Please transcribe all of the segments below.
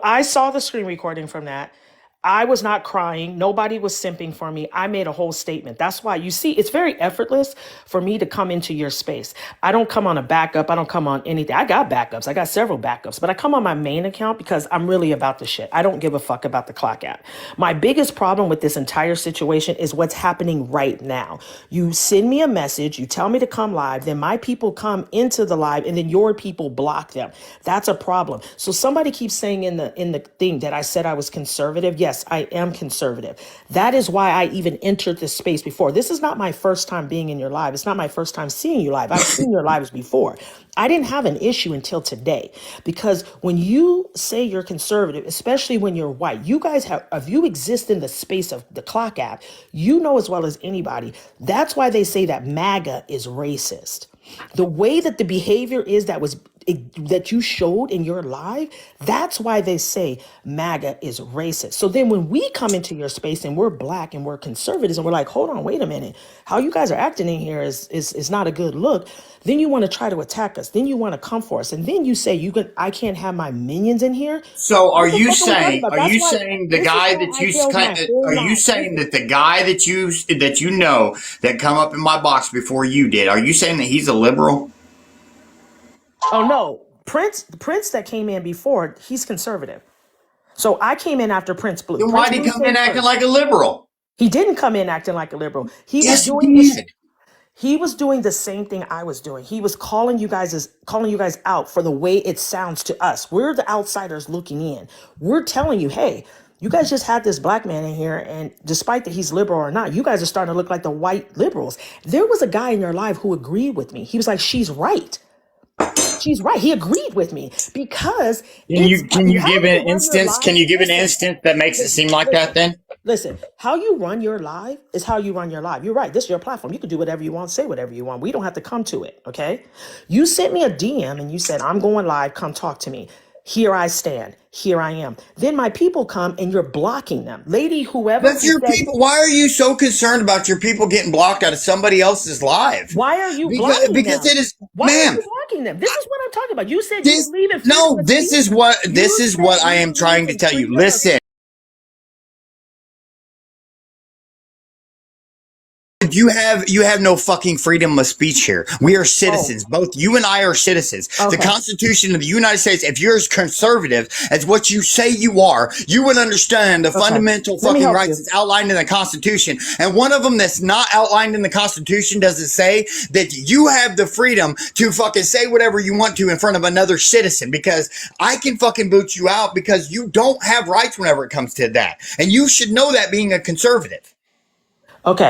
I saw the screen recording from that. I was not crying. Nobody was simping for me. I made a whole statement. That's why you see it's very effortless for me to come into your space. I don't come on a backup. I don't come on anything. I got backups. I got several backups, but I come on my main account because I'm really about the shit. I don't give a fuck about the clock app. My biggest problem with this entire situation is what's happening right now. You send me a message, you tell me to come live, then my people come into the live and then your people block them. That's a problem. So somebody keeps saying in the thing that I said I was conservative. Yes, I am conservative. That is why I even entered this space before. This is not my first time being in your live. It's not my first time seeing you live. I've seen your lives before. I didn't have an issue until today because when you say you're conservative, especially when you're white, you guys have, if you exist in the space of the clock app, you know as well as anybody, that's why they say that MAGA is racist. The way that the behavior is that you showed in your live, that's why they say MAGA is racist. So then when we come into your space and we're black and we're conservatives and we're like, hold on, wait a minute, how you guys are acting in here is not a good look. Then you want to try to attack us. Then you want to come for us. And then you say I can't have my minions in here. So What the fuck are we talking about? are That's you why saying the this is guy why that I held my whole are you life. saying that the guy that you know that come up in my box before you did, are you saying that he's a liberal? Oh no, Prince that came in before, he's conservative. So I came in after Prince Blue. Then Prince why'd he Blue come in came acting first. like a liberal? He didn't come in acting like a liberal. Yes, he did. He was doing the same thing I was doing. He was calling you guys out for the way it sounds to us. We're the outsiders looking in. We're telling you, hey, you guys just had this black man in here, and despite that he's liberal or not, you guys are starting to look like the white liberals. There was a guy in your life who agreed with me. He was like, she's right. She's right. He agreed with me because it's Can you how give you an run your instance? Can life. you give an Listen, instance that makes it listen, seem like that listen, then? listen. How you run your live is how you run your live. You're right. This is your platform. You can do whatever you want, say whatever you want. We don't have to come to it. Okay. You sent me a DM and you said, I'm going live. Come talk to me. Here I stand. Here I am. Then my people come and you're blocking them. Lady, whoever That's who your said, people. Why are you so concerned about your people getting blocked out of somebody else's live? why are you blocking Because them? it is, Why are ma'am. you blocking them? This is what I'm talking about. You said you This believe in freedom no. of speech. This You is what said I you am believe trying to in tell you. freedom of Listen. You have no fucking freedom of speech here. We are oh, citizens. Both you and I are citizens. The okay. Constitution of the United States, if you're as conservative as what you say you are, you would understand the Okay. fundamental Let me fucking help rights you. that's outlined in the Constitution. And one of them that's not outlined in the Constitution doesn't say that you have the freedom to fucking say whatever you want to in front of another citizen, because I can fucking boot you out because you don't have rights whenever it comes to that. And you should know that, being a conservative.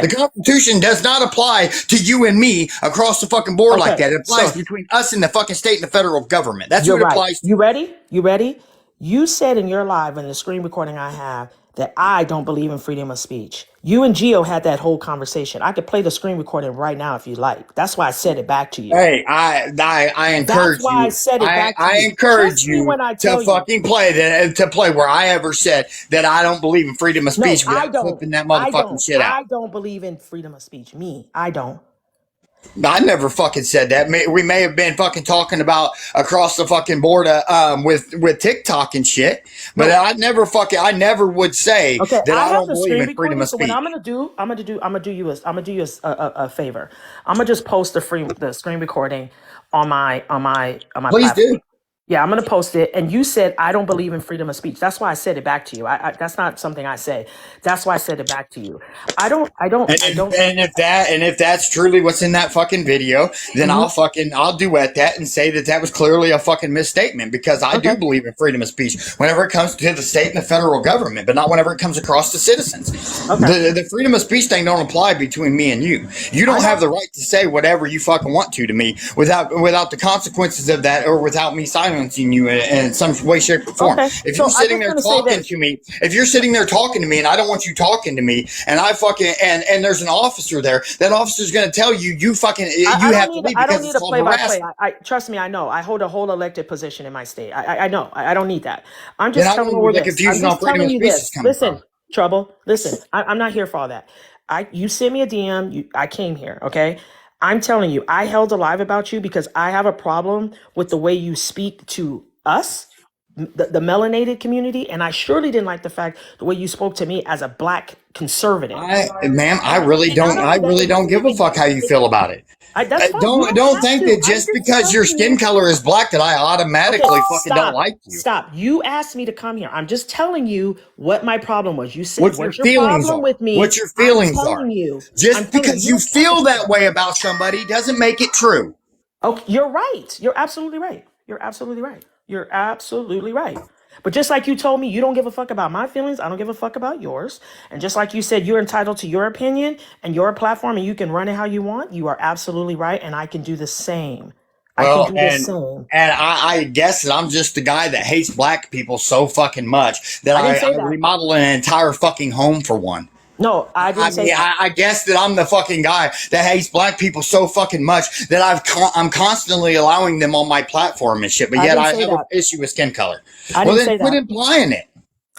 The Okay. Constitution does not apply to you and me across the fucking board like Okay. that. It applies So between us and the fucking state and the federal government. That's who you're it right. applies to. You ready? You ready? You said in your live in the screen recording I have that I don't believe in freedom of speech. You and Gio had that whole conversation. I could play the screen recording right now if you like. That's why I said it back to you. Hey, I That's encourage why I you. said it back to I you. encourage Trust me you when I to tell you. fucking play that, to play where I ever said that I don't believe in freedom of No, speech I without don't. flipping that I motherfucking don't. shit out. I don't believe in freedom of speech. Me, I don't. I never fucking said that. We may have been fucking talking about across the fucking board with TikTok and shit, but No. I never would say Okay, that I I have don't the believe screen in freedom recording. of So what I'm speech. gonna do, I'm gonna do you a favor. I'm gonna just post the screen recording on my Please platform. do. Yeah, I'm gonna post it. And you said I don't believe in freedom of speech. That's why I said it back to you. That's not something I say. That's why I said it back to you. I don't. I don't. I don't. And if that's truly what's in that fucking video, then Mhm. I'll duet that and say that that was clearly a fucking misstatement, because I do Okay. believe in freedom of speech whenever it comes to the state and the federal government, but not whenever it comes across to citizens. Okay. The freedom of speech thing don't apply between me and you. You I don't have know. the right to say whatever you fucking want to me without the consequences of that, or without me silencing you in some way, shape, or form. Okay. If you're So I sitting just there want to say talking this. to me, if you're sitting there talking to me and I don't want you talking to me, and I fucking and there's an officer there, that officer's going to tell you I you don't have to need leave I because don't it's need a called play by play. harassment. I trust me. I know. I hold a whole elected position in my state. I know. I don't need that. I'm Then just I don't telling know you where the this. I'm confusion on just freedom telling of you speech is this. coming Listen, from. trouble. Listen. I'm not here for all that. You sent me a DM. I came here. Okay. I'm telling you. I held a live about you because I have a problem with the way you speak to us. the melanated community, and I surely didn't like the fact the way you spoke to me as a black conservative. Ma'am, And not I only that, really it don't wasn't give a even fuck how you it, feel about it. that's fine. You don't Don't have think to. that I'm just just because your telling skin you. color is black that I Okay, automatically fucking don't stop. like you. Stop. You asked me to come here. I'm just telling you what my problem was. You said, What your "What's your feelings problem are. with What me?" your I'm feelings are. telling you. I'm Just telling you. because You you don't talk feel to me that about way it. about somebody doesn't make it true. Okay, you're right. You're absolutely right. You're absolutely right. You're absolutely right. But just like you told me you don't give a fuck about my feelings, I don't give a fuck about yours. And just like you said you're entitled to your opinion and your platform and you can run it how you want, you are absolutely right. And I can do the same. I can Well, do the same. I guess that I'm just the guy that hates black people so fucking much that I didn't I say that. remodel an entire fucking home for one. No, I I didn't say mean, that. I guess that I'm the fucking guy that hates black people so fucking much that I'm constantly allowing them on my platform and shit. But I yet didn't I say have an that. issue with skin color. I Well, didn't then say quit that. implying it.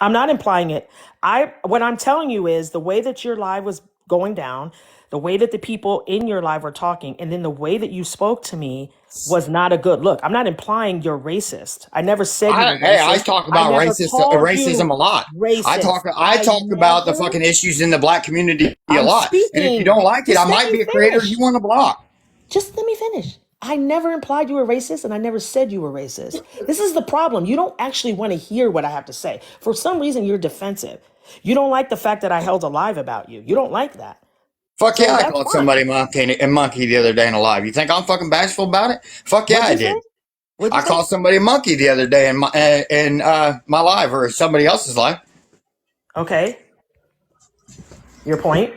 I'm not implying it. I what I'm telling you is the way that your live was going down, the way that the people in your live were talking, and then the way that you spoke to me was not a good look. I'm not implying you're racist. I never said you were I racist. talk I about never called racism you a lot. racist. I I talk about the never fucking issues in the black community a I'm lot. And if you speaking. don't like it, I Just let might me be a creator you finish. want to block. Just let me finish. I never implied you were racist and I never said you were racist. This is the problem. You don't actually want to hear what I have to say. For some reason, you're defensive. You don't like the fact that I held a live about you. You don't like that. Fuck yeah, So I that's called fine. somebody monkey the other day in a live. You think I'm fucking bashful about it? Fuck yeah, What'd I you say? did. What'd you I say? called somebody a monkey the other day in my live or somebody else's live. Okay. Your point.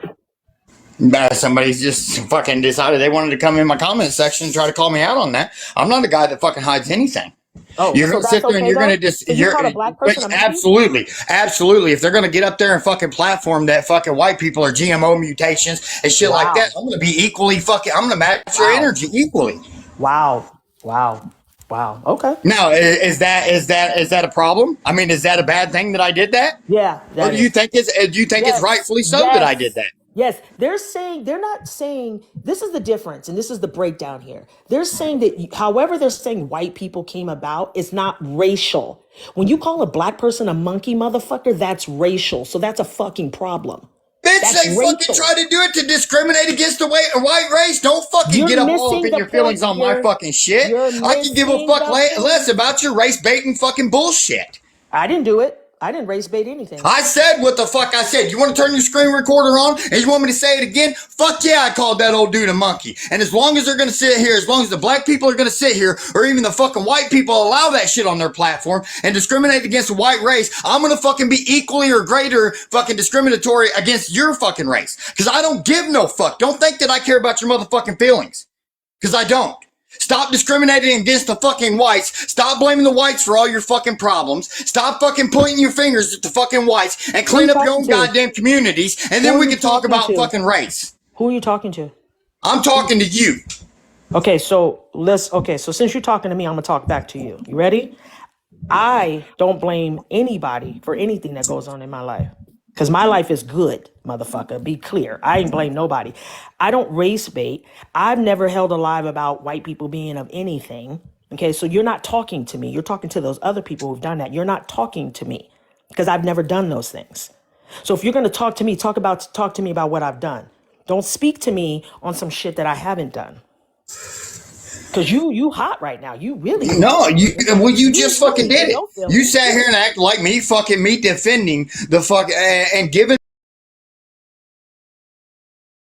Somebody's just fucking decided they wanted to come in my comment section and try to call me out on that. I'm not a guy that fucking hides anything. Oh, You're so gonna that's sit there and okay you're gonna though? just So you you're called a black but person a monkey? absolutely, absolutely. If they're gonna get up there and fucking platform that fucking white people are GMO mutations and shit like that, Wow. I'm gonna be equally fucking. I'm gonna match your Wow. energy equally. Wow. Wow. Wow. Okay. Now, is that a problem? I mean, is that a bad thing that I did that, Yeah, or that is. do you think it's Yes, rightfully so that I did yes, that? yes. They're not saying, this is the difference, and this is the breakdown here. They're saying that, however, they're saying white people came about, it's not racial. When you call a black person a monkey motherfucker, that's racial. So that's a fucking problem. Bitch, That's they fucking racial. try to do it to discriminate against the white race. Don't fucking You're get up all up missing in the your feelings point. on my fucking shit. You're I can give a missing fuck the less point. about your race baiting fucking bullshit. I didn't do it. I didn't race bait anything. I said what the fuck I said. You want to turn your screen recorder on and you want me to say it again? Fuck yeah, I called that old dude a monkey. And as long as they're going to sit here, as long as the black people are going to sit here, or even the fucking white people allow that shit on their platform and discriminate against the white race, I'm going to fucking be equally or greater fucking discriminatory against your fucking race. Because I don't give no fuck. Don't think that I care about your motherfucking feelings. Because I don't. Stop discriminating against the fucking whites. Stop blaming the whites for all your fucking problems. Stop fucking pointing your fingers at the fucking whites and Who are you clean up your talking own to? goddamn communities. And Who then are we you can talk talking about to? fucking race. Who are you talking to? I'm talking to you. Okay, so since you're talking to me, I'm gonna talk back to you. You ready? I don't blame anybody for anything that goes on in my life. Cause my life is good, motherfucker. Be clear. I ain't blame nobody. I don't race bait. I've never held a live about white people being of anything. Okay, so you're not talking to me. You're talking to those other people who've done that. You're not talking to me because I've never done those things. So if you're gonna talk to me, talk to me about what I've done. Don't speak to me on some shit that I haven't done. Cause you hot right now. You really hot. No, you You just fucking really did in it. your You feelings. sat here and acted like me defending the fuck and giving